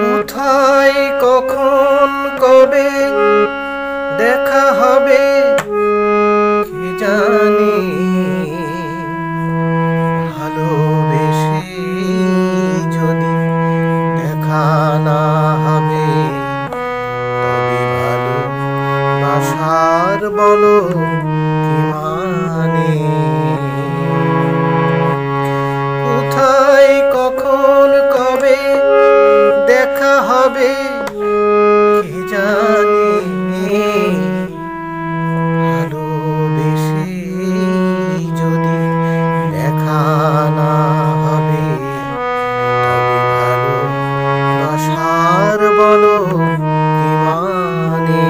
কোথায় কখন কবে দেখা হবে কে জানে, ভালোবেসে যদি দেখা না হবে তবে ভালোবাসার বলো কি মানে। কোথায় কখন কবে দেখা হবে কে জানে, ভালোবেসে যদি দেখা না হবে তবে ভালোবাসার বলো কি মানে।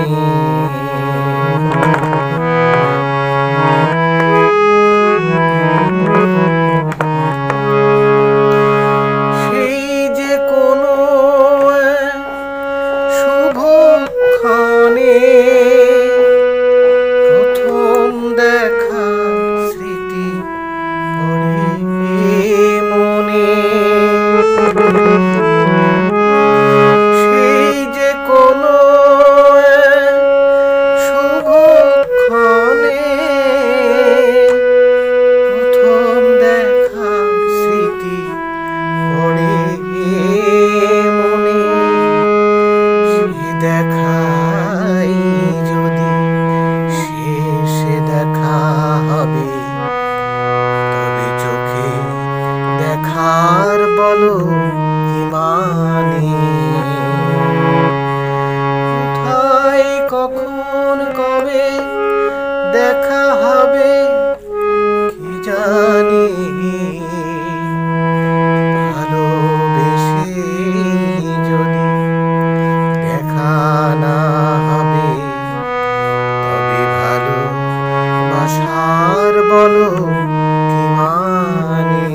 প্রথম দেখা স্মৃতি পড়ে মনে, সেই যে কোনো শুভক্ষণে প্রথম দেখা স্মৃতি পড়ে মনে। সে দেখাই যদি শেষে দেখা হবে তবে চোখে দেখার বলো কি মানে। কোথায় কখন কবে দেখা হবে কি জানি, ভালোবেসে যদি দেখা না হবে তবে ভালোবাসার বলো কি মানে।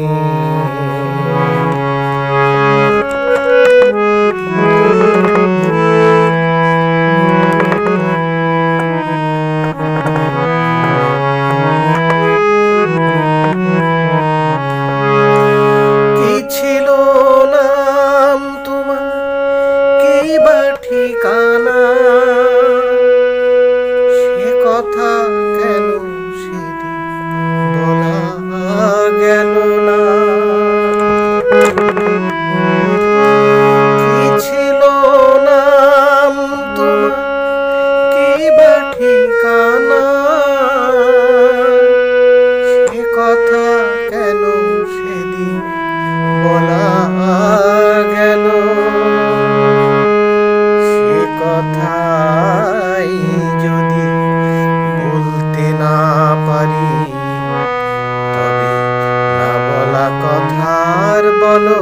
কি ছিল নাম তোমার, কি বা ঠিকানা, সে কথা কেন সেদিন বলা গেল না। কি ছিল নাম তোমার, কি বা ঠিকানা, সে কথা কেন সেদিন বলা গেল। সে কথাই যদি বলতে না পারি তবে না বলা কথার বলো